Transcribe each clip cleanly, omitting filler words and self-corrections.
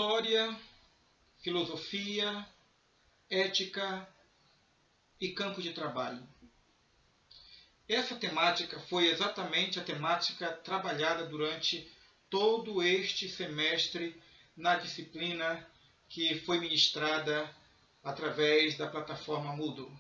História, filosofia, ética e campo de trabalho. Essa temática foi exatamente a temática trabalhada durante todo este semestre na disciplina que foi ministrada através da plataforma Moodle.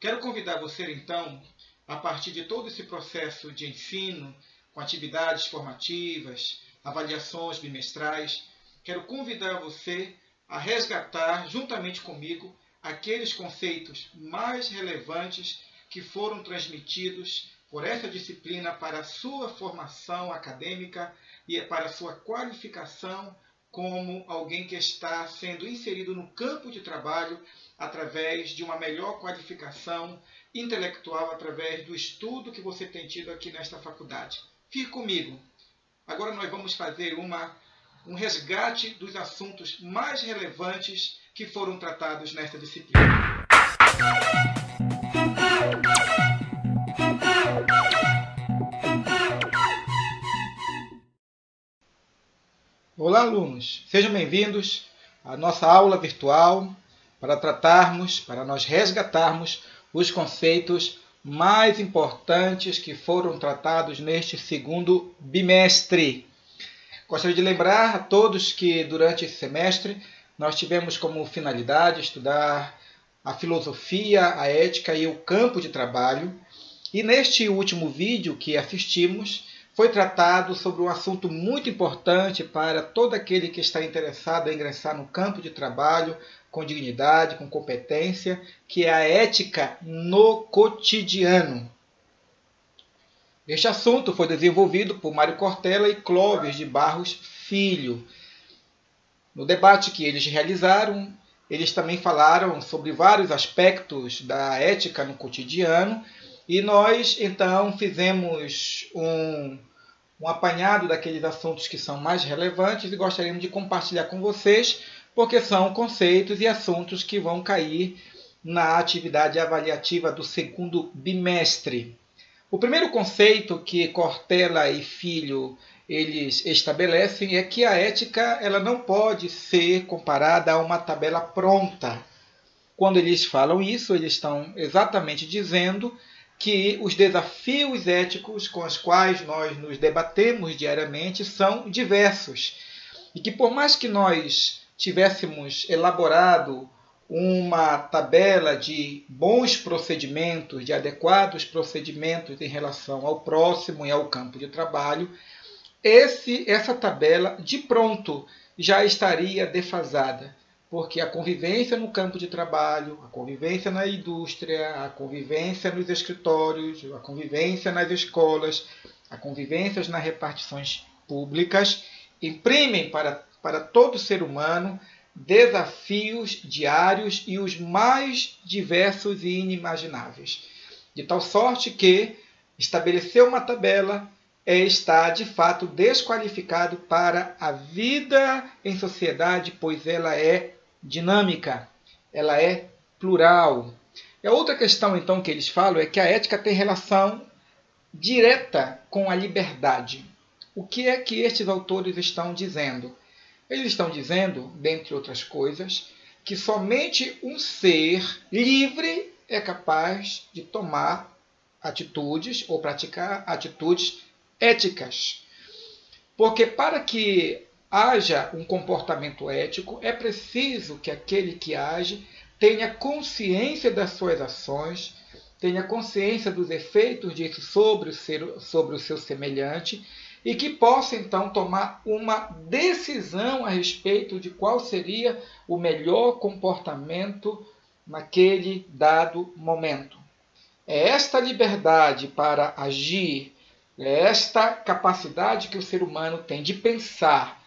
Quero convidar você, então, a partir de todo esse processo de ensino, com atividades formativas, avaliações bimestrais, quero convidar você a resgatar, juntamente comigo, aqueles conceitos mais relevantes que foram transmitidos por essa disciplina para a sua formação acadêmica e para a sua qualificação como alguém que está sendo inserido no campo de trabalho através de uma melhor qualificação intelectual, através do estudo que você tem tido aqui nesta faculdade. Fique comigo. Agora nós vamos fazer um resgate dos assuntos mais relevantes que foram tratados nesta disciplina. Olá, alunos! Sejam bem-vindos à nossa aula virtual para nós resgatarmos os conceitos mais importantes que foram tratados neste segundo bimestre. Gostaria de lembrar a todos que durante esse semestre nós tivemos como finalidade estudar a filosofia, a ética e o campo de trabalho. E neste último vídeo que assistimos, foi tratado sobre um assunto muito importante para todo aquele que está interessado em ingressar no campo de trabalho com dignidade, com competência, que é a ética no cotidiano. Este assunto foi desenvolvido por Mário Cortella e Clóvis de Barros Filho. No debate que eles realizaram, eles também falaram sobre vários aspectos da ética no cotidiano e nós, então, fizemos um apanhado daqueles assuntos que são mais relevantes e gostaríamos de compartilhar com vocês, porque são conceitos e assuntos que vão cair na atividade avaliativa do segundo bimestre. O primeiro conceito que Cortella e Filho eles estabelecem é que a ética ela não pode ser comparada a uma tabela pronta. Quando eles falam isso, eles estão exatamente dizendo que os desafios éticos com os quais nós nos debatemos diariamente são diversos. E que por mais que nós tivéssemos elaborado uma tabela de bons procedimentos, de adequados procedimentos em relação ao próximo e ao campo de trabalho, essa tabela de pronto já estaria defasada. Porque a convivência no campo de trabalho, a convivência na indústria, a convivência nos escritórios, a convivência nas escolas, a convivência nas repartições públicas, imprimem para todo ser humano desafios diários e os mais diversos e inimagináveis. De tal sorte que estabelecer uma tabela está, de fato, desqualificado para a vida em sociedade, pois ela é dinâmica, ela é plural. E a outra questão, então, que eles falam é que a ética tem relação direta com a liberdade. O que é que estes autores estão dizendo? Eles estão dizendo, dentre outras coisas, que somente um ser livre é capaz de tomar atitudes ou praticar atitudes éticas. Porque para que haja um comportamento ético, é preciso que aquele que age tenha consciência das suas ações, tenha consciência dos efeitos disso sobre o seu semelhante e que possa, então, tomar uma decisão a respeito de qual seria o melhor comportamento naquele dado momento. É esta liberdade para agir, é esta capacidade que o ser humano tem de pensar,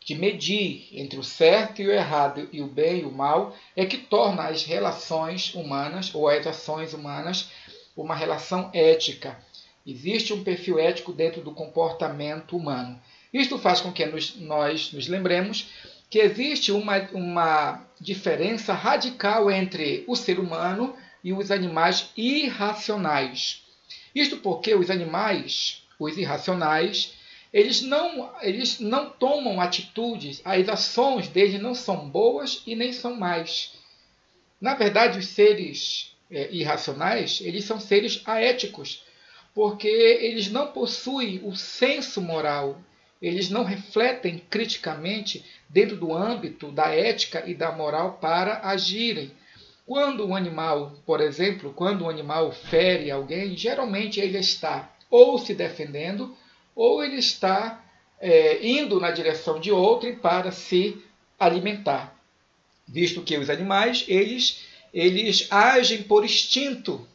de medir entre o certo e o errado e o bem e o mal, é que torna as relações humanas ou as ações humanas uma relação ética. Existe um perfil ético dentro do comportamento humano. Isto faz com que nós nos lembremos que existe uma diferença radical entre o ser humano e os animais irracionais. Isto porque os animais, os irracionais, eles não tomam atitudes, as ações deles não são boas e nem são más. Na verdade, os seres irracionais, eles são seres aéticos, porque eles não possuem o senso moral, eles não refletem criticamente dentro do âmbito da ética e da moral para agirem. Quando um animal, por exemplo, quando um animal fere alguém, geralmente ele está ou se defendendo ou ele está indo na direção de outrem para se alimentar, visto que os animais eles agem por instinto.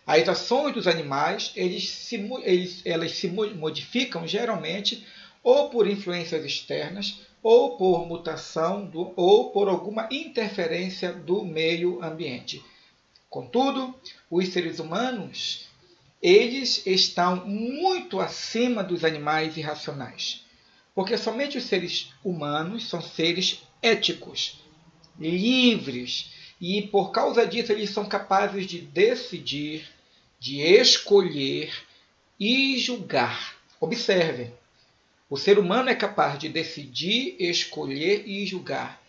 As ações dos animais elas se modificam geralmente ou por influências externas, ou por mutação, ou por alguma interferência do meio ambiente. Contudo, os seres humanos eles estão muito acima dos animais irracionais, porque somente os seres humanos são seres éticos, livres, e por causa disso eles são capazes de decidir, de escolher e julgar. Observem, o ser humano é capaz de decidir, escolher e julgar.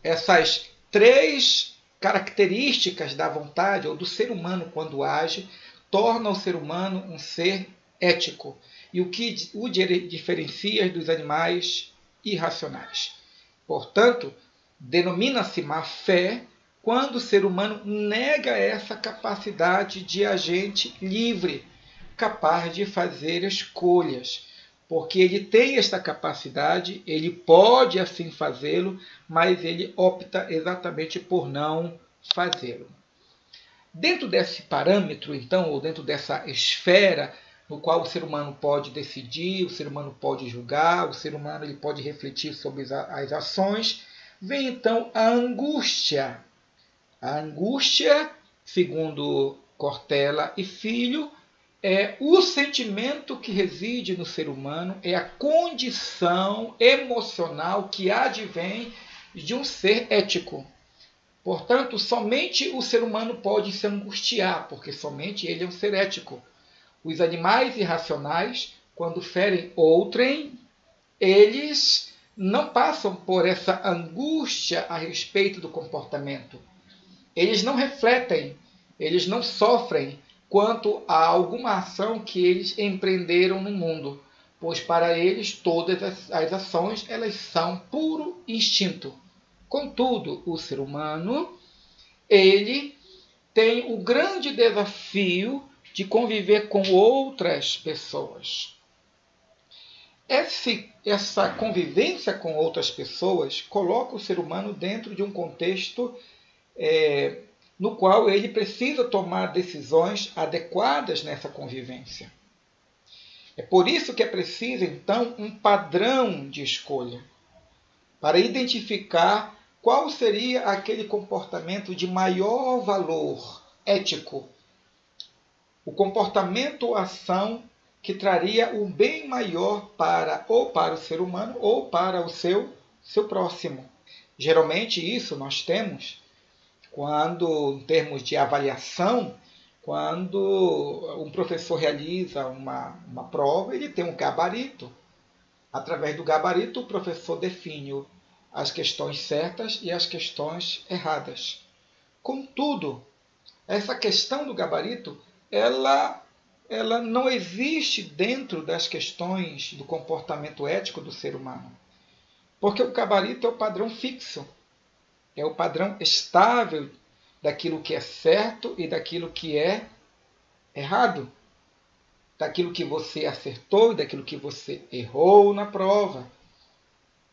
Essas três características da vontade ou do ser humano quando age torna o ser humano um ser ético e o que o diferencia dos animais irracionais. Portanto, denomina-se má fé quando o ser humano nega essa capacidade de agente livre, capaz de fazer escolhas. Porque ele tem esta capacidade, ele pode assim fazê-lo, mas ele opta exatamente por não fazê-lo. Dentro desse parâmetro, então, ou dentro dessa esfera no qual o ser humano pode decidir, o ser humano pode julgar, o ser humano ele pode refletir sobre as ações, vem então a angústia. A angústia, segundo Cortella e Filho, é o sentimento que reside no ser humano, é a condição emocional que advém de um ser ético. Portanto, somente o ser humano pode se angustiar, porque somente ele é um ser ético. Os animais irracionais, quando ferem outrem, eles não passam por essa angústia a respeito do comportamento. Eles não refletem, eles não sofrem quanto a alguma ação que eles empreenderam no mundo, pois para eles todas as ações elas são puro instinto. Contudo, o ser humano, ele tem o grande desafio de conviver com outras pessoas. Essa convivência com outras pessoas coloca o ser humano dentro de um contexto no qual ele precisa tomar decisões adequadas nessa convivência. É por isso que é preciso, então, um padrão de escolha, para identificar qual seria aquele comportamento de maior valor ético, o comportamento ou ação que traria um bem maior ou para o ser humano ou para o seu próximo. Geralmente isso nós temos quando, em termos de avaliação, quando um professor realiza uma prova, ele tem um gabarito. Através do gabarito, o professor define as questões certas e as questões erradas. Contudo, essa questão do gabarito, ela não existe dentro das questões do comportamento ético do ser humano. Porque o gabarito é o padrão fixo, é o padrão estável daquilo que é certo e daquilo que é errado, daquilo que você acertou e daquilo que você errou na prova.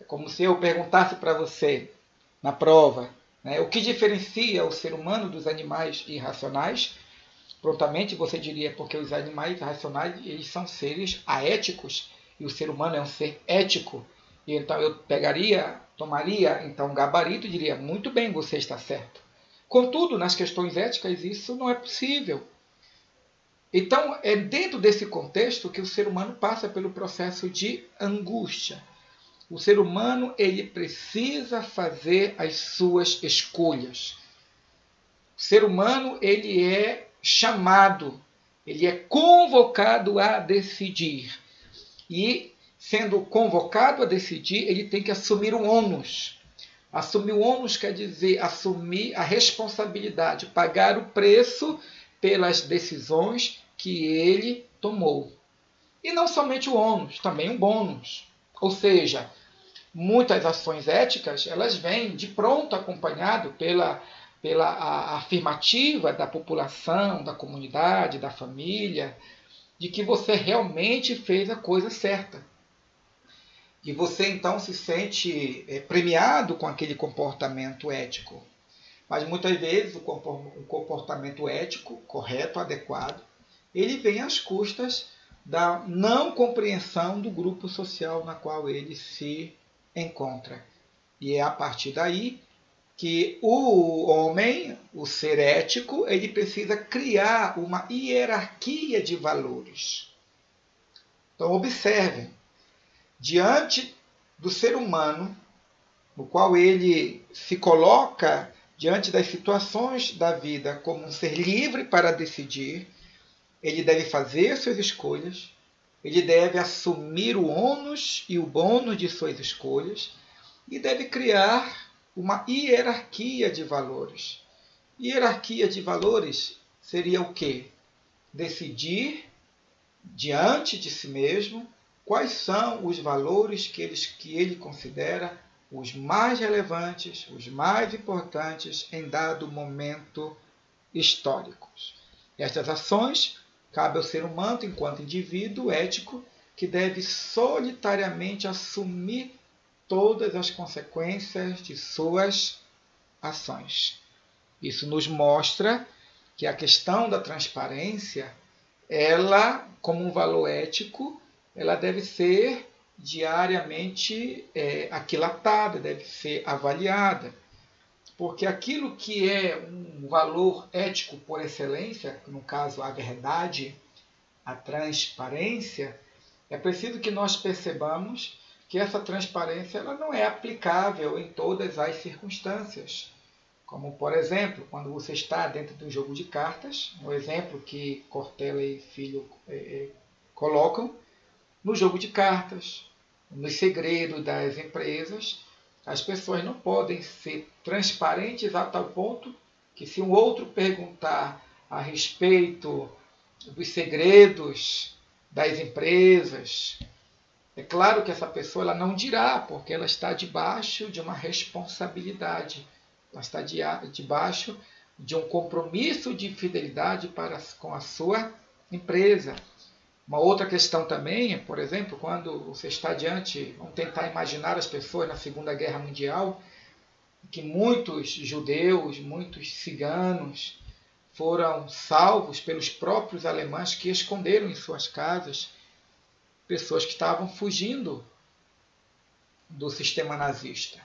É como se eu perguntasse para você na prova, né, o que diferencia o ser humano dos animais irracionais. Prontamente você diria, porque os animais irracionais eles são seres aéticos e o ser humano é um ser ético. E então eu tomaria então um gabarito e diria, muito bem, você está certo. Contudo, nas questões éticas isso não é possível. Então é dentro desse contexto que o ser humano passa pelo processo de angústia. O ser humano ele precisa fazer as suas escolhas. O ser humano ele é chamado, ele é convocado a decidir. E sendo convocado a decidir, ele tem que assumir o ônus. Assumir o ônus quer dizer assumir a responsabilidade, pagar o preço pelas decisões que ele tomou. E não somente o ônus, também o bônus. Ou seja, muitas ações éticas, elas vêm de pronto acompanhado pela afirmativa da população, da comunidade, da família, de que você realmente fez a coisa certa. E você então se sente premiado com aquele comportamento ético. Mas muitas vezes o comportamento ético, correto, adequado, ele vem às custas da não compreensão do grupo social na qual ele se encontra. E é a partir daí que o homem, o ser ético, ele precisa criar uma hierarquia de valores. Então observem, diante do ser humano, no qual ele se coloca diante das situações da vida como um ser livre para decidir, ele deve fazer suas escolhas, ele deve assumir o ônus e o bônus de suas escolhas e deve criar uma hierarquia de valores. Hierarquia de valores seria o quê? Decidir diante de si mesmo quais são os valores que ele considera os mais relevantes, os mais importantes em dado momento histórico. Estas ações cabe ao ser humano, enquanto indivíduo ético, que deve solitariamente assumir todas as consequências de suas ações. Isso nos mostra que a questão da transparência, ela, como um valor ético, ela deve ser diariamente aquilatada, deve ser avaliada. Porque aquilo que é um valor ético por excelência, no caso a verdade, a transparência, é preciso que nós percebamos que essa transparência ela não é aplicável em todas as circunstâncias. Como, por exemplo, quando você está dentro de um jogo de cartas, no exemplo que Cortella e Filho colocam, no jogo de cartas, nos segredos das empresas, as pessoas não podem ser transparentes a tal ponto que, se um outro perguntar a respeito dos segredos das empresas, é claro que essa pessoa ela não dirá, porque ela está debaixo de uma responsabilidade, ela está debaixo de um compromisso de fidelidade com a sua empresa. Uma outra questão também, por exemplo, quando você está diante, vamos tentar imaginar as pessoas na Segunda Guerra Mundial, que muitos judeus, muitos ciganos foram salvos pelos próprios alemães que esconderam em suas casas, pessoas que estavam fugindo do sistema nazista.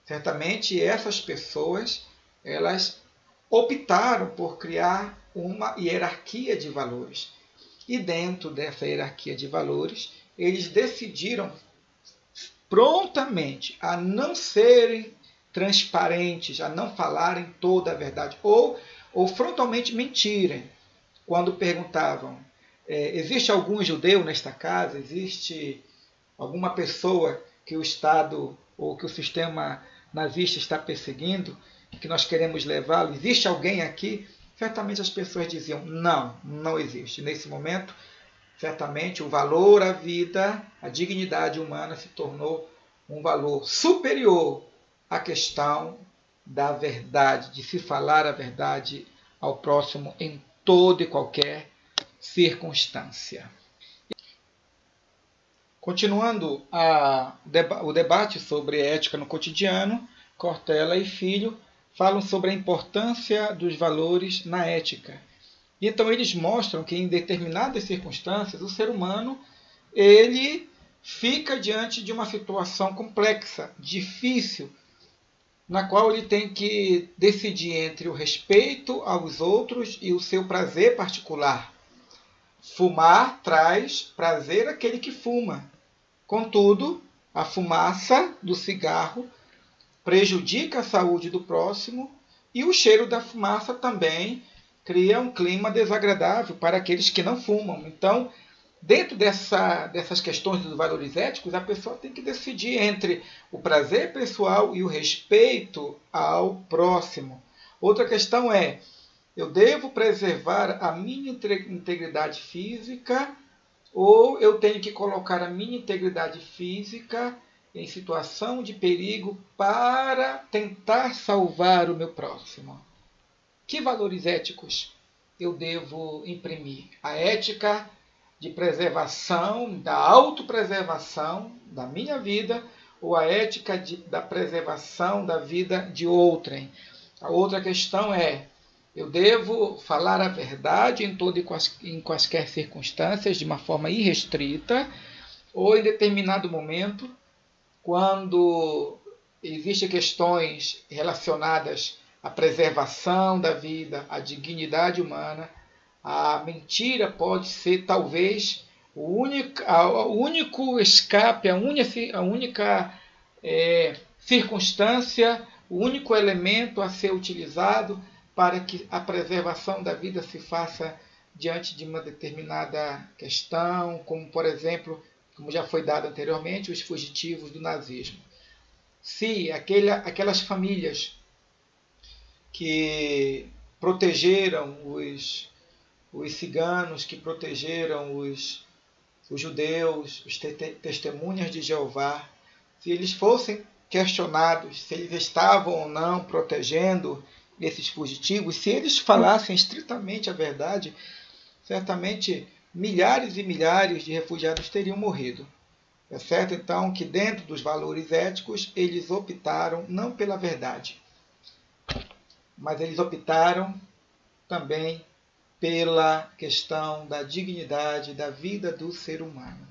Certamente essas pessoas, elas optaram por criar uma hierarquia de valores. E dentro dessa hierarquia de valores, eles decidiram prontamente a não serem transparentes, a não falarem toda a verdade, ou frontalmente mentirem. Quando perguntavam, existe algum judeu nesta casa? Existe alguma pessoa que o Estado ou que o sistema nazista está perseguindo, que nós queremos levá-lo? Existe alguém aqui? Certamente as pessoas diziam, não existe. Nesse momento, certamente o valor à vida, a dignidade humana se tornou um valor superior à questão da verdade, de se falar a verdade ao próximo em toda e qualquer circunstância. Continuando o debate sobre ética no cotidiano, Cortella e Filho falam sobre a importância dos valores na ética. E então eles mostram que em determinadas circunstâncias o ser humano ele fica diante de uma situação complexa, difícil, na qual ele tem que decidir entre o respeito aos outros e o seu prazer particular. Fumar traz prazer àquele que fuma. Contudo, a fumaça do cigarro prejudica a saúde do próximo e o cheiro da fumaça também cria um clima desagradável para aqueles que não fumam. Então, Dentro dessas questões dos valores éticos, a pessoa tem que decidir entre o prazer pessoal e o respeito ao próximo. Outra questão é: eu devo preservar a minha integridade física ou eu tenho que colocar a minha integridade física em situação de perigo para tentar salvar o meu próximo? Que valores éticos eu devo imprimir? A ética de preservação, da autopreservação da minha vida ou a ética da preservação da vida de outrem? A outra questão é: eu devo falar a verdade em quaisquer circunstâncias, de uma forma irrestrita, ou em determinado momento, quando existem questões relacionadas à preservação da vida, à dignidade humana, a mentira pode ser talvez o único escape, a única circunstância, o único elemento a ser utilizado para que a preservação da vida se faça diante de uma determinada questão, como, por exemplo, como já foi dado anteriormente, os fugitivos do nazismo. Se aquelas famílias que protegeram os ciganos, que protegeram os judeus, os testemunhas de Jeová, se eles fossem questionados se eles estavam ou não protegendo esses fugitivos, se eles falassem estritamente a verdade, certamente milhares e milhares de refugiados teriam morrido. É certo, então, que dentro dos valores éticos, eles optaram não pela verdade, mas eles optaram também pela questão da dignidade da vida do ser humano.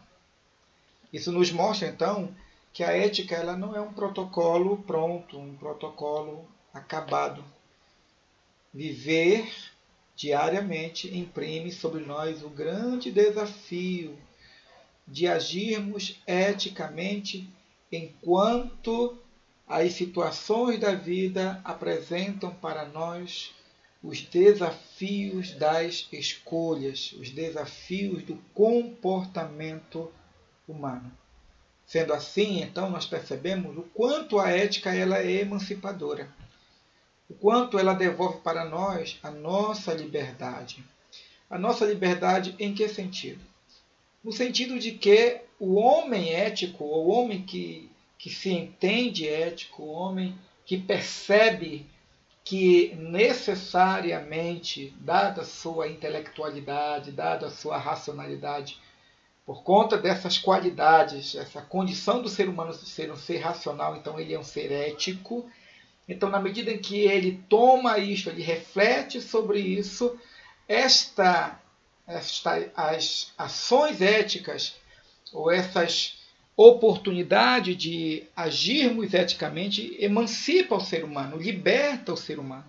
Isso nos mostra, então, que a ética ela não é um protocolo pronto, um protocolo acabado. Viver diariamente imprime sobre nós o grande desafio de agirmos eticamente enquanto as situações da vida apresentam para nós os desafios das escolhas, os desafios do comportamento humano. Sendo assim, então, nós percebemos o quanto a ética ela é emancipadora, o quanto ela devolve para nós a nossa liberdade. A nossa liberdade em que sentido? No sentido de que o homem ético, o homem que se entende ético, o homem que percebe que necessariamente, dada a sua intelectualidade, dada a sua racionalidade, por conta dessas qualidades, essa condição do ser humano de ser um ser racional, então ele é um ser ético. Então, na medida em que ele toma isto, ele reflete sobre isso, as ações éticas, ou essas oportunidades de agirmos eticamente, emancipa o ser humano, liberta o ser humano.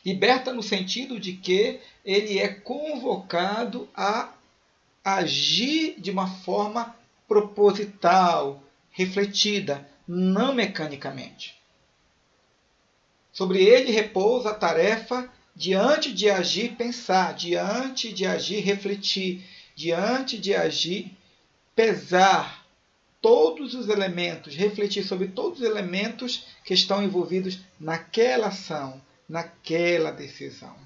Liberta no sentido de que ele é convocado a agir de uma forma proposital, refletida, não mecanicamente. Sobre ele repousa a tarefa diante de agir, pensar, diante de agir, refletir, diante de agir, pesar todos os elementos, refletir sobre todos os elementos que estão envolvidos naquela ação, naquela decisão.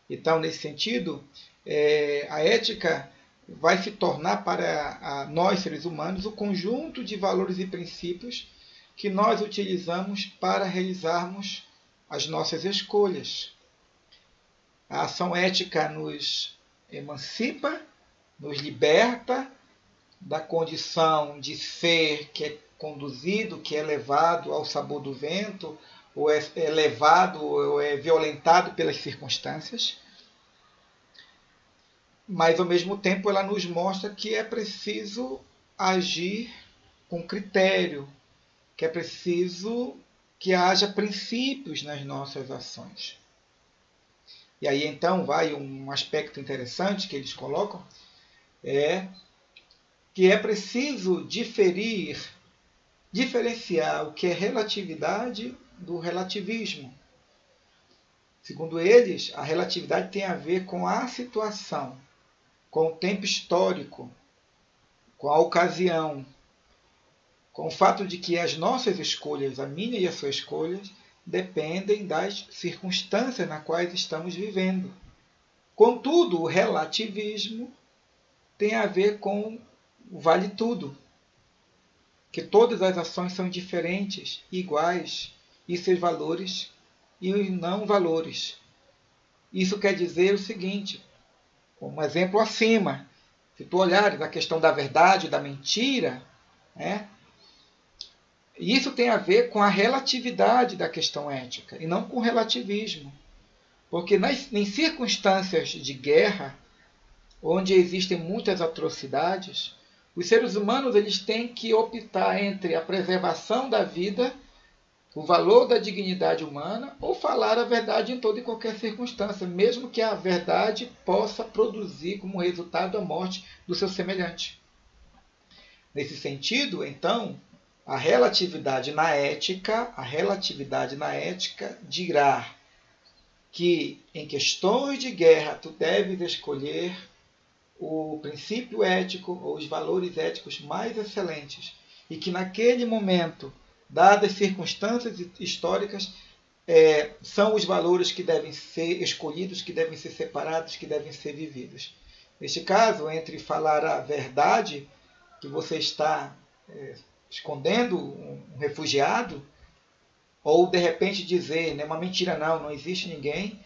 Então, nesse sentido, a ética vai se tornar para nós, seres humanos, o conjunto de valores e princípios que nós utilizamos para realizarmos as nossas escolhas. A ação ética nos emancipa, nos liberta da condição de ser que é conduzido, que é levado ao sabor do vento, ou é levado, ou é violentado pelas circunstâncias. Mas, ao mesmo tempo, ela nos mostra que é preciso agir com critério, que é preciso que haja princípios nas nossas ações. E aí, então, vai um aspecto interessante que eles colocam, que é preciso diferenciar o que é relatividade do relativismo. Segundo eles, a relatividade tem a ver com a situação. com o tempo histórico, com a ocasião, com o fato de que as nossas escolhas, a minha e a sua escolhas, dependem das circunstâncias nas quais estamos vivendo. Contudo, o relativismo tem a ver com o vale tudo, que todas as ações são diferentes, iguais, e seus valores e os não valores. Isso quer dizer o seguinte, um exemplo acima, se tu olhares a questão da verdade e da mentira, isso tem a ver com a relatividade da questão ética, e não com o relativismo. Porque em circunstâncias de guerra, onde existem muitas atrocidades, os seres humanos eles têm que optar entre a preservação da vida, o valor da dignidade humana, ou falar a verdade em toda e qualquer circunstância, mesmo que a verdade possa produzir como resultado a morte do seu semelhante. Nesse sentido, então, a relatividade na ética dirá que em questões de guerra tu deves escolher o princípio ético ou os valores éticos mais excelentes e que naquele momento, dadas circunstâncias históricas, são os valores que devem ser escolhidos, que devem ser separados, que devem ser vividos. Neste caso, entre falar a verdade, que você está escondendo um refugiado, ou de repente dizer, né, uma mentira não existe ninguém,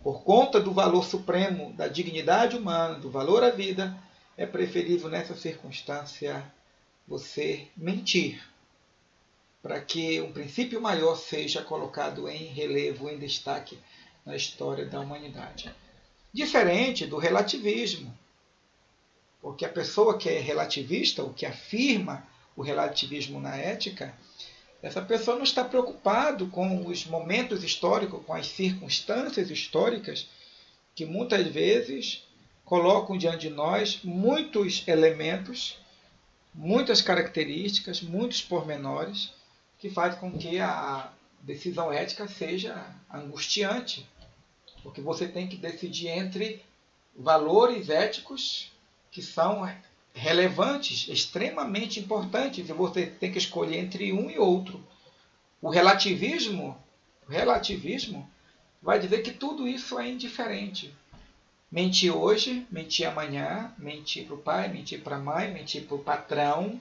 por conta do valor supremo da dignidade humana, do valor à vida, é preferível nessa circunstância você mentir, para que um princípio maior seja colocado em relevo, em destaque na história da humanidade. Diferente do relativismo, porque a pessoa que é relativista, ou que afirma o relativismo na ética, essa pessoa não está preocupada com os momentos históricos, com as circunstâncias históricas, que muitas vezes colocam diante de nós muitos elementos, muitas características, muitos pormenores, que fazem com que a decisão ética seja angustiante, porque você tem que decidir entre valores éticos que são relevantes, extremamente importantes, e você tem que escolher entre um e outro. O relativismo vai dizer que tudo isso é indiferente. Mentir hoje, mentir amanhã, mentir para o pai, mentir para a mãe, mentir para o patrão,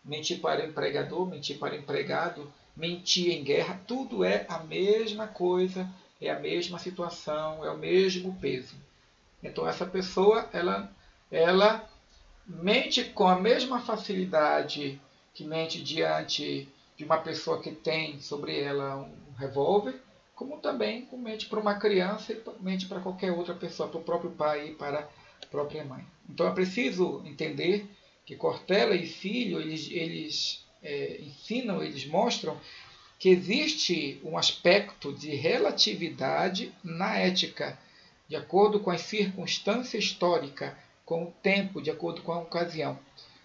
mentir para o empregador, mentir para o empregado, mentir em guerra, tudo é a mesma coisa, é a mesma situação, é o mesmo peso. Então essa pessoa, ela mente com a mesma facilidade que mente diante de uma pessoa que tem sobre ela um revólver, como também mente para uma criança e mente para qualquer outra pessoa, para o próprio pai e para a própria mãe. Então é preciso entender que Cortella e Filho, eles ensinam, eles mostram que existe um aspecto de relatividade na ética, de acordo com a circunstância histórica, com o tempo, de acordo com a ocasião.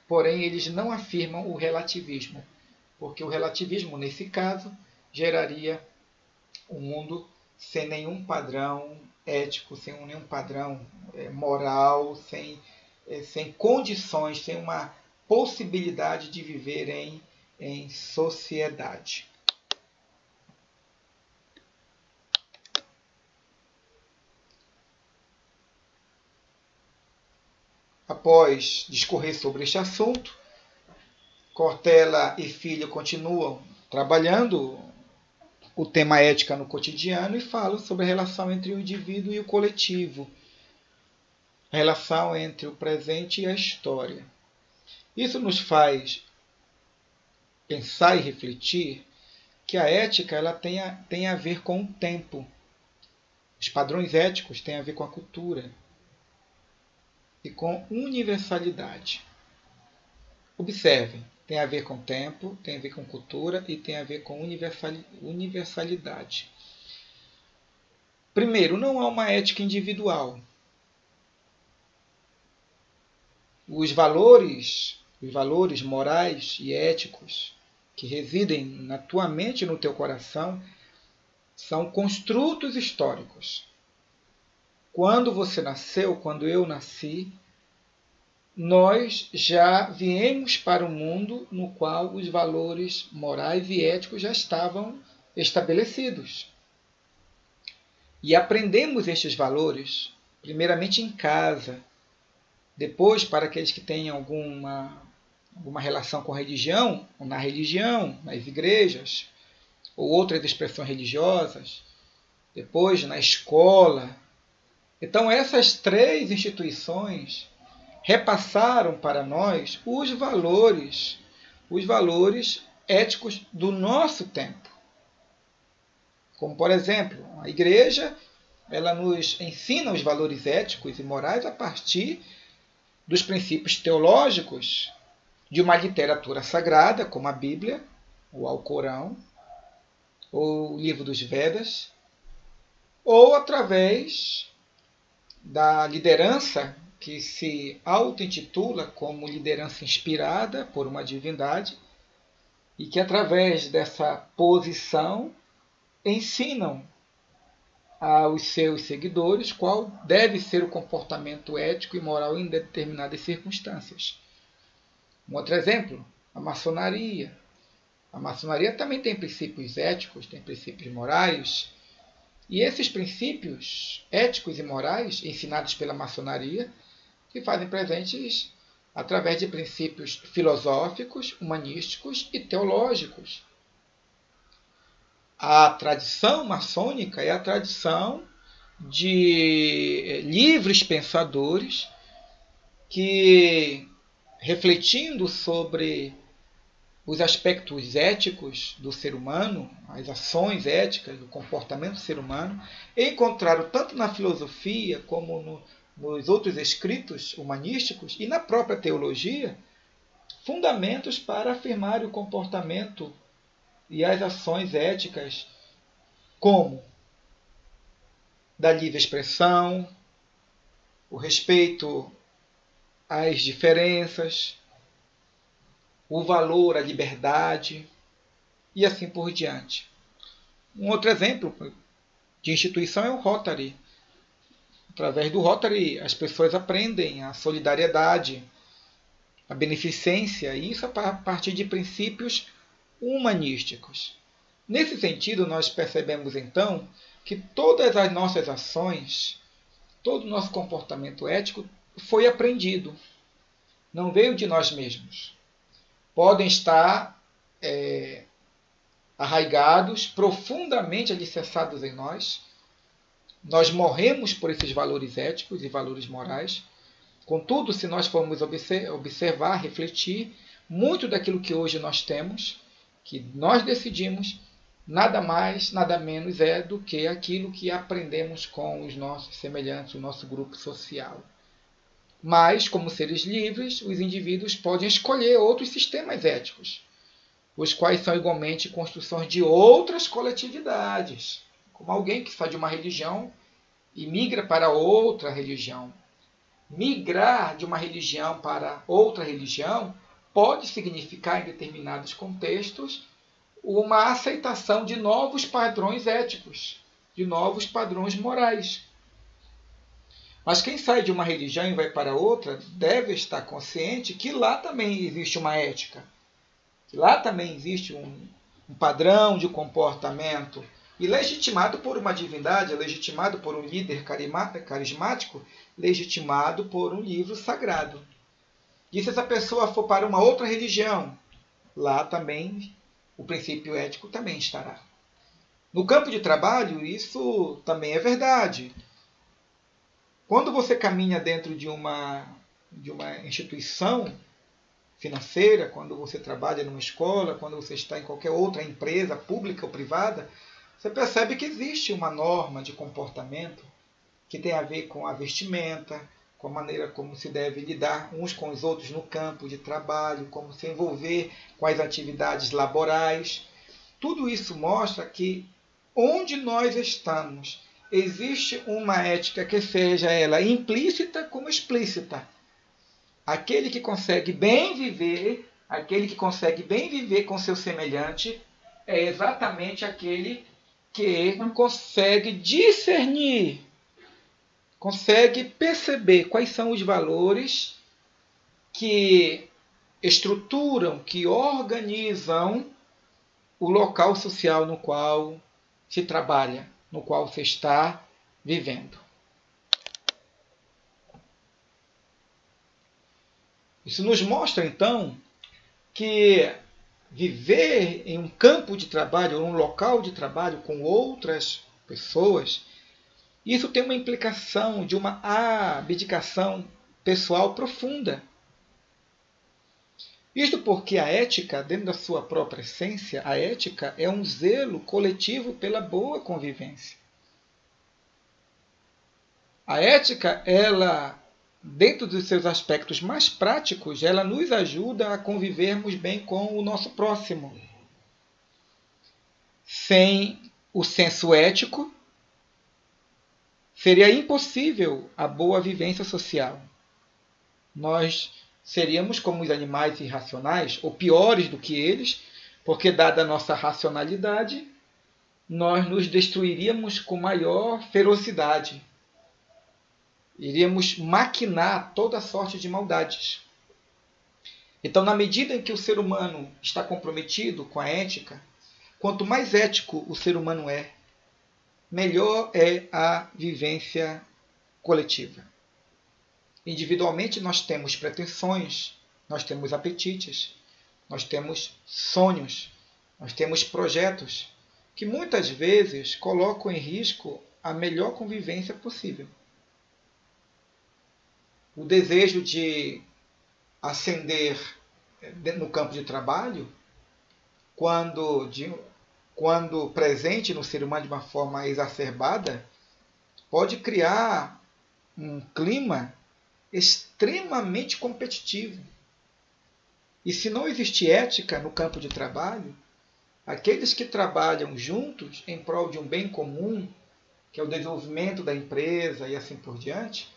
Porém, eles não afirmam o relativismo, porque o relativismo, nesse caso, geraria um mundo sem nenhum padrão ético, sem nenhum padrão moral, sem condições, sem uma possibilidade de viver em sociedade. Após discorrer sobre este assunto, Cortella e Filho continuam trabalhando o tema ética no cotidiano e falam sobre a relação entre o indivíduo e o coletivo, a relação entre o presente e a história. Isso nos faz pensar e refletir que a ética ela tem a ver com o tempo. Os padrões éticos têm a ver com a cultura e com universalidade. Observem, tem a ver com tempo, tem a ver com cultura e tem a ver com universalidade. Primeiro, não há uma ética individual. Os valores morais e éticos que residem na tua mente e no teu coração são construtos históricos. Quando você nasceu, quando eu nasci, nós já viemos para um mundo no qual os valores morais e éticos já estavam estabelecidos. E aprendemos estes valores, primeiramente em casa, depois para aqueles que têm alguma relação com a religião, ou na religião, nas igrejas, ou outras expressões religiosas, depois na escola. Então essas três instituições repassaram para nós os valores éticos do nosso tempo. Como, por exemplo, a igreja, ela nos ensina os valores éticos e morais a partir dos princípios teológicos de uma literatura sagrada, como a Bíblia, ou Alcorão, ou o livro dos Vedas, ou através da liderança que se auto-intitula como liderança inspirada por uma divindade e que, através dessa posição, ensinam aos seus seguidores qual deve ser o comportamento ético e moral em determinadas circunstâncias. Um outro exemplo, a maçonaria. A maçonaria também tem princípios éticos, tem princípios morais, e esses princípios éticos e morais ensinados pela maçonaria se fazem presentes através de princípios filosóficos, humanísticos e teológicos. A tradição maçônica é a tradição de livres pensadores que, refletindo sobre os aspectos éticos do ser humano, as ações éticas, do comportamento do ser humano, encontraram tanto na filosofia como nos outros escritos humanísticos e na própria teologia fundamentos para afirmar o comportamento e as ações éticas, como da livre expressão, o respeito às diferenças, o valor à liberdade e assim por diante. Um outro exemplo de instituição é o Rotary. Através do Rotary, as pessoas aprendem a solidariedade, a beneficência, e isso a partir de princípios humanísticos. Nesse sentido, nós percebemos então que todas as nossas ações, todo o nosso comportamento ético foi aprendido, não veio de nós mesmos. Podem estar arraigados, profundamente alicerçados em nós. Nós morremos por esses valores éticos e valores morais. Contudo, se nós formos observar, refletir, muito daquilo que hoje nós temos, que nós decidimos, nada mais, nada menos é do que aquilo que aprendemos com os nossos semelhantes, o nosso grupo social. Mas, como seres livres, os indivíduos podem escolher outros sistemas éticos, os quais são igualmente construções de outras coletividades, como alguém que sai de uma religião e migra para outra religião. Migrar de uma religião para outra religião pode significar, em determinados contextos, uma aceitação de novos padrões éticos, de novos padrões morais. Mas quem sai de uma religião e vai para outra deve estar consciente que lá também existe uma ética, que lá também existe um padrão de comportamento, e legitimado por uma divindade, legitimado por um líder carismático, legitimado por um livro sagrado. E se essa pessoa for para uma outra religião, lá também o princípio ético também estará. No campo de trabalho, isso também é verdade. Quando você caminha dentro de uma instituição financeira, quando você trabalha numa escola, quando você está em qualquer outra empresa, pública ou privada, você percebe que existe uma norma de comportamento que tem a ver com a vestimenta, com a maneira como se deve lidar uns com os outros no campo de trabalho, como se envolver com as atividades laborais. Tudo isso mostra que onde nós estamos existe uma ética que seja ela implícita como explícita. Aquele que consegue bem viver, com seu semelhante, é exatamente aquele que consegue discernir, consegue perceber quais são os valores que estruturam, que organizam o local social no qual se trabalha, no qual se está vivendo. Isso nos mostra, então, que viver em um campo de trabalho, ou um local de trabalho com outras pessoas, isso tem uma implicação de uma abdicação pessoal profunda. Isto porque a ética, dentro da sua própria essência, a ética é um zelo coletivo pela boa convivência. A ética, ela, dentro dos seus aspectos mais práticos, ela nos ajuda a convivermos bem com o nosso próximo. Sem o senso ético, seria impossível a boa vivência social. Nós seríamos como os animais irracionais, ou piores do que eles, porque, dada a nossa racionalidade, nós nos destruiríamos com maior ferocidade. Iríamos maquinar toda sorte de maldades. Então, na medida em que o ser humano está comprometido com a ética, quanto mais ético o ser humano é, melhor é a vivência coletiva. Individualmente nós temos pretensões, nós temos apetites, nós temos sonhos, nós temos projetos que muitas vezes colocam em risco a melhor convivência possível. O desejo de ascender no campo de trabalho, quando presente no ser humano de uma forma exacerbada, pode criar um clima extremamente competitivo. E se não existe ética no campo de trabalho, aqueles que trabalham juntos em prol de um bem comum, que é o desenvolvimento da empresa e assim por diante,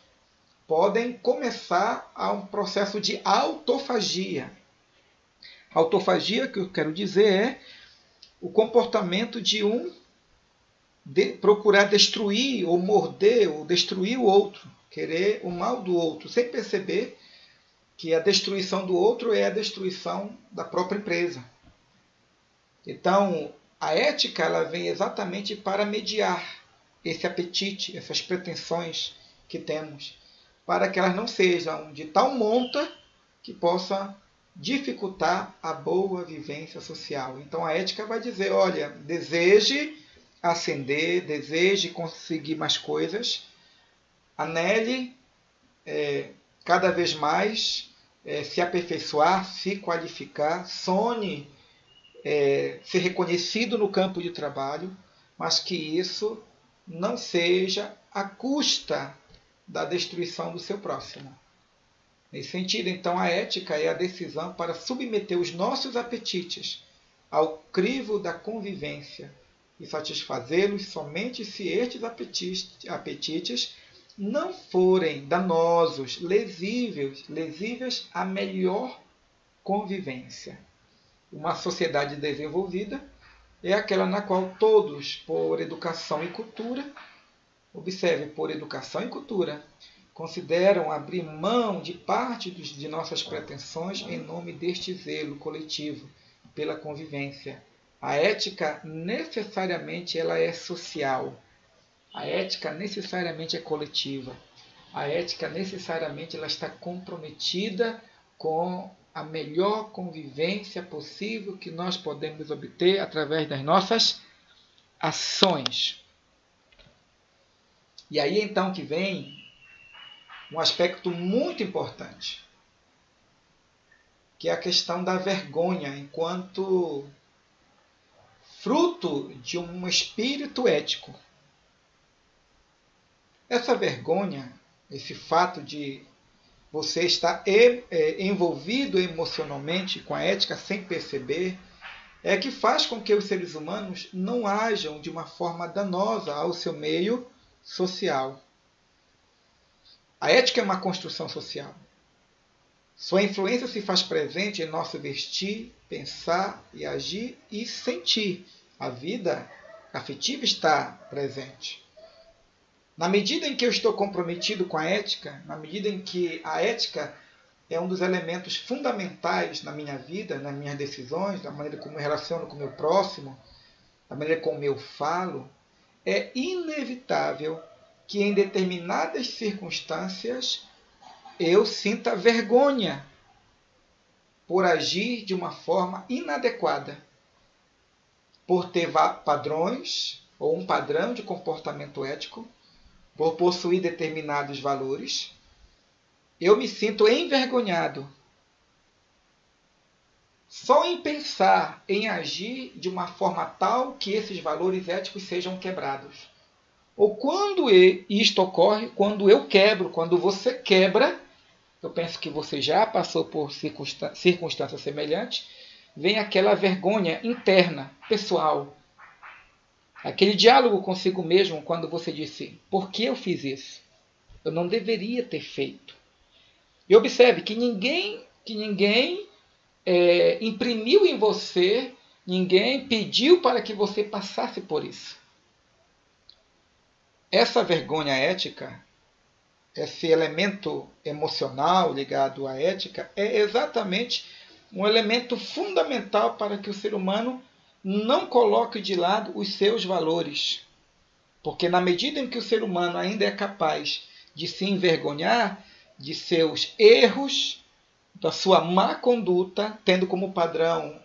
podem começar a um processo de autofagia. Autofagia, que eu quero dizer, é o comportamento de procurar destruir ou morder ou destruir o outro, querer o mal do outro, sem perceber que a destruição do outro é a destruição da própria empresa. Então, a ética ela vem exatamente para mediar esse apetite, essas pretensões que temos, para que elas não sejam de tal monta que possa dificultar a boa vivência social. Então, a ética vai dizer, olha, deseje ascender, deseje conseguir mais coisas, anele cada vez mais se aperfeiçoar, se qualificar, sonhe ser reconhecido no campo de trabalho, mas que isso não seja à custa da destruição do seu próximo. Nesse sentido, então, a ética é a decisão para submeter os nossos apetites ao crivo da convivência e satisfazê-los somente se estes apetites não forem danosos, lesíveis à melhor convivência. Uma sociedade desenvolvida é aquela na qual todos, por educação e cultura, observe, por educação e cultura, consideram abrir mão de parte de nossas pretensões em nome deste zelo coletivo pela convivência. A ética necessariamente ela é social. A ética necessariamente é coletiva. A ética necessariamente ela está comprometida com a melhor convivência possível que nós podemos obter através das nossas ações. E aí então que vem um aspecto muito importante, que é a questão da vergonha enquanto fruto de um espírito ético. Essa vergonha, esse fato de você estar envolvido emocionalmente com a ética sem perceber, é que faz com que os seres humanos não ajam de uma forma danosa ao seu meio social. A ética é uma construção social. Sua influência se faz presente em nosso vestir, pensar e agir e sentir. A vida afetiva está presente. Na medida em que eu estou comprometido com a ética, na medida em que a ética é um dos elementos fundamentais na minha vida, nas minhas decisões, da maneira como eu me relaciono com o meu próximo, da maneira como eu falo, é inevitável que em determinadas circunstâncias eu sinta vergonha por agir de uma forma inadequada, por ter padrões ou um padrão de comportamento ético, por possuir determinados valores. Eu me sinto envergonhado só em pensar em agir de uma forma tal que esses valores éticos sejam quebrados. Ou quando isto ocorre, quando eu quebro, quando você quebra, eu penso que você já passou por circunstâncias semelhantes, vem aquela vergonha interna, pessoal. Aquele diálogo consigo mesmo quando você disse, por que eu fiz isso? Eu não deveria ter feito. E observe que ninguém imprimiu em você, ninguém pediu para que você passasse por isso. Essa vergonha ética, esse elemento emocional ligado à ética, é exatamente um elemento fundamental para que o ser humano não coloque de lado os seus valores. Porque na medida em que o ser humano ainda é capaz de se envergonhar de seus erros, da sua má conduta, tendo como padrão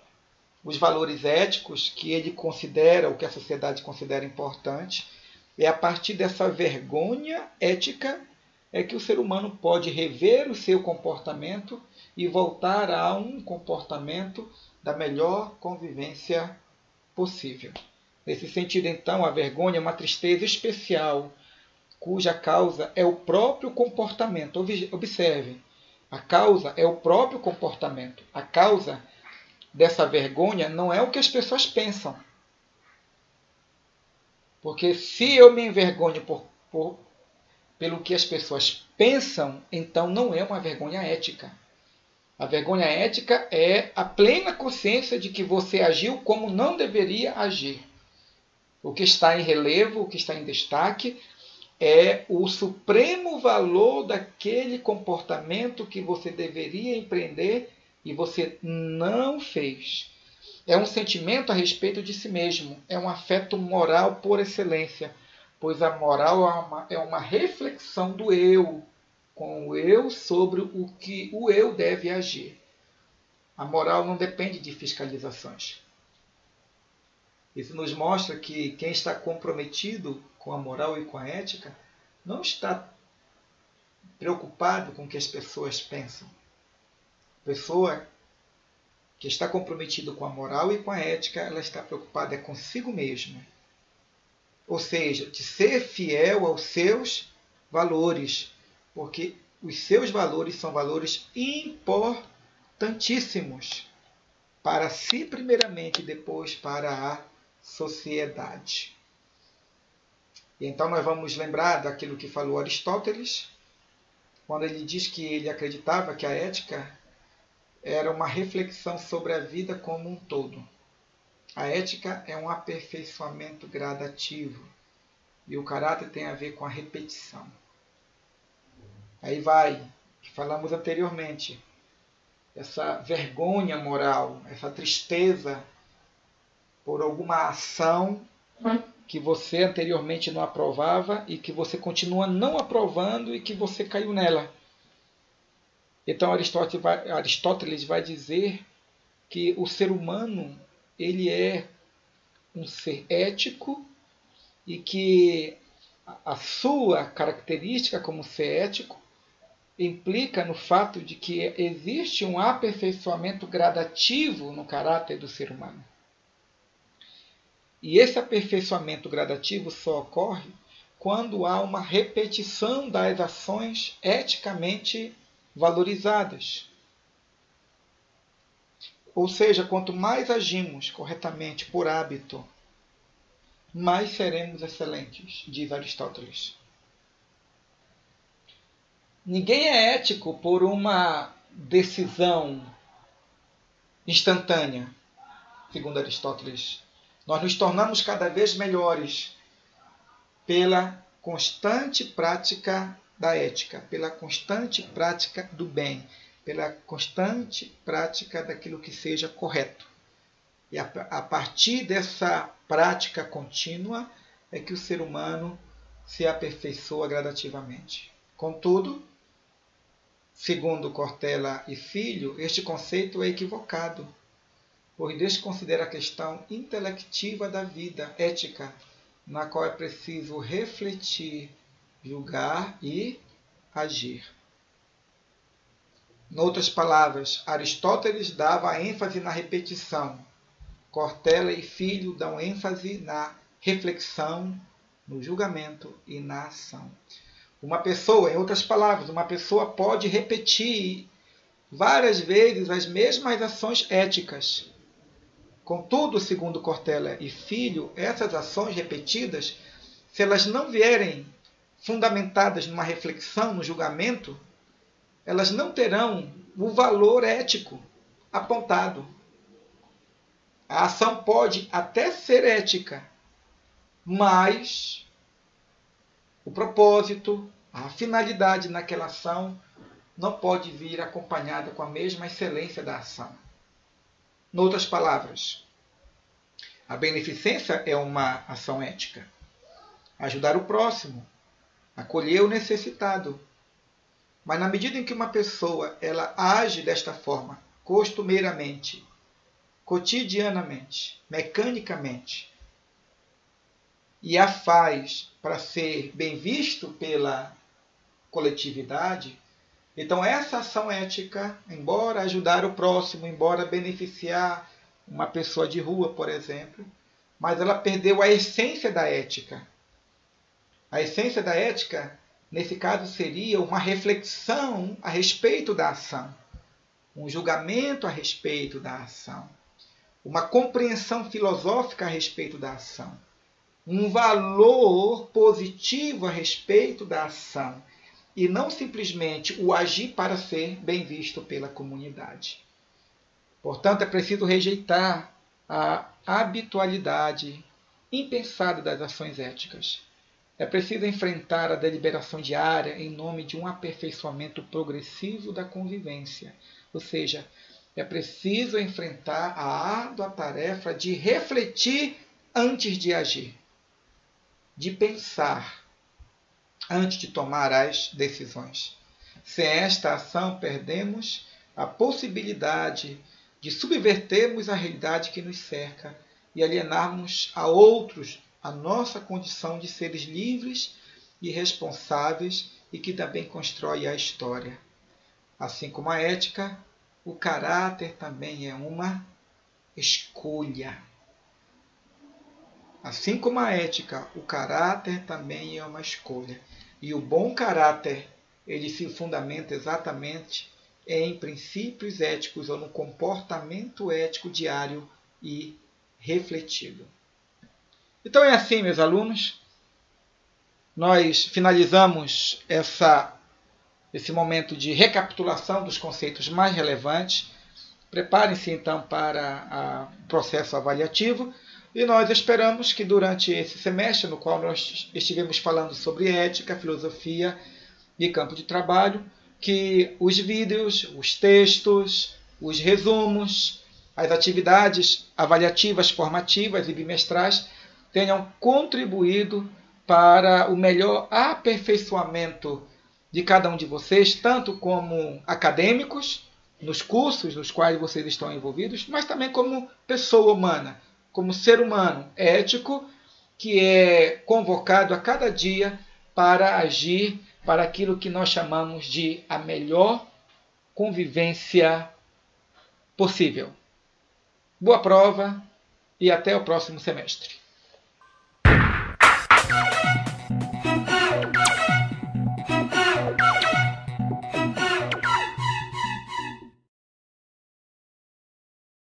os valores éticos que ele considera, ou que a sociedade considera importante, é a partir dessa vergonha ética é que o ser humano pode rever o seu comportamento e voltar a um comportamento da melhor convivência possível. Nesse sentido, então, a vergonha é uma tristeza especial, cuja causa é o próprio comportamento. Observe, a causa é o próprio comportamento. A causa dessa vergonha não é o que as pessoas pensam. Porque se eu me envergonho pelo que as pessoas pensam, então não é uma vergonha ética. A vergonha ética é a plena consciência de que você agiu como não deveria agir. O que está em relevo, o que está em destaque, é o supremo valor daquele comportamento que você deveria empreender e você não fez. É um sentimento a respeito de si mesmo, é um afeto moral por excelência, pois a moral é uma reflexão do eu, com o eu sobre o que o eu deve agir. A moral não depende de fiscalizações. Isso nos mostra que quem está comprometido com a moral e com a ética não está preocupado com o que as pessoas pensam. A pessoa que está comprometida com a moral e com a ética, ela está preocupada consigo mesma. Ou seja, de ser fiel aos seus valores, porque os seus valores são valores importantíssimos para si primeiramente e depois para a sociedade. E então nós vamos lembrar daquilo que falou Aristóteles, quando ele diz que ele acreditava que a ética era uma reflexão sobre a vida como um todo. A ética é um aperfeiçoamento gradativo e o caráter tem a ver com a repetição. Aí vai, que falamos anteriormente, essa vergonha moral, essa tristeza por alguma ação que você anteriormente não aprovava e que você continua não aprovando e que você caiu nela. Então Aristóteles vai dizer que o ser humano ele é um ser ético e que a sua característica como ser ético implica no fato de que existe um aperfeiçoamento gradativo no caráter do ser humano. E esse aperfeiçoamento gradativo só ocorre quando há uma repetição das ações eticamente valorizadas. Ou seja, quanto mais agimos corretamente por hábito, mais seremos excelentes, diz Aristóteles. Ninguém é ético por uma decisão instantânea, segundo Aristóteles. Nós nos tornamos cada vez melhores pela constante prática da ética, pela constante prática do bem. pela constante prática daquilo que seja correto. E a partir dessa prática contínua é que o ser humano se aperfeiçoa gradativamente. Contudo, segundo Cortella e Filho, este conceito é equivocado, pois desconsidera a questão intelectiva da vida ética, na qual é preciso refletir, julgar e agir. Em outras palavras, Aristóteles dava ênfase na repetição. Cortella e Filho dão ênfase na reflexão, no julgamento e na ação. Uma pessoa, em outras palavras, uma pessoa pode repetir várias vezes as mesmas ações éticas. Contudo, segundo Cortella e Filho, essas ações repetidas, se elas não vierem fundamentadas numa reflexão, no julgamento, elas não terão o valor ético apontado. A ação pode até ser ética, mas o propósito, a finalidade naquela ação não pode vir acompanhada com a mesma excelência da ação. Em outras palavras, a beneficência é uma ação ética. Ajudar o próximo, acolher o necessitado. Mas na medida em que uma pessoa ela age desta forma, costumeiramente, cotidianamente, mecanicamente, e a faz para ser bem visto pela coletividade, então essa ação ética, embora ajudar o próximo, embora beneficiar uma pessoa de rua, por exemplo, mas ela perdeu a essência da ética. A essência da ética, nesse caso, seria uma reflexão a respeito da ação, um julgamento a respeito da ação, uma compreensão filosófica a respeito da ação, um valor positivo a respeito da ação, e não simplesmente o agir para ser bem visto pela comunidade. Portanto, é preciso rejeitar a habitualidade impensada das ações éticas. É preciso enfrentar a deliberação diária em nome de um aperfeiçoamento progressivo da convivência. Ou seja, é preciso enfrentar a árdua tarefa de refletir antes de agir, de pensar antes de tomar as decisões. Sem esta ação, perdemos a possibilidade de subvertermos a realidade que nos cerca e alienarmos a outros a nossa condição de seres livres e responsáveis e que também constrói a história. Assim como a ética, o caráter também é uma escolha. Assim como a ética, o caráter também é uma escolha. E o bom caráter, ele se fundamenta exatamente em princípios éticos ou no comportamento ético diário e refletido. Então é assim, meus alunos, nós finalizamos esse momento de recapitulação dos conceitos mais relevantes. Preparem-se então para o processo avaliativo e nós esperamos que durante esse semestre, no qual nós estivemos falando sobre ética, filosofia e campo de trabalho, que os vídeos, os textos, os resumos, as atividades avaliativas, formativas e bimestrais tenham contribuído para o melhor aperfeiçoamento de cada um de vocês, tanto como acadêmicos, nos cursos nos quais vocês estão envolvidos, mas também como pessoa humana, como ser humano ético, que é convocado a cada dia para agir para aquilo que nós chamamos de a melhor convivência possível. Boa prova e até o próximo semestre.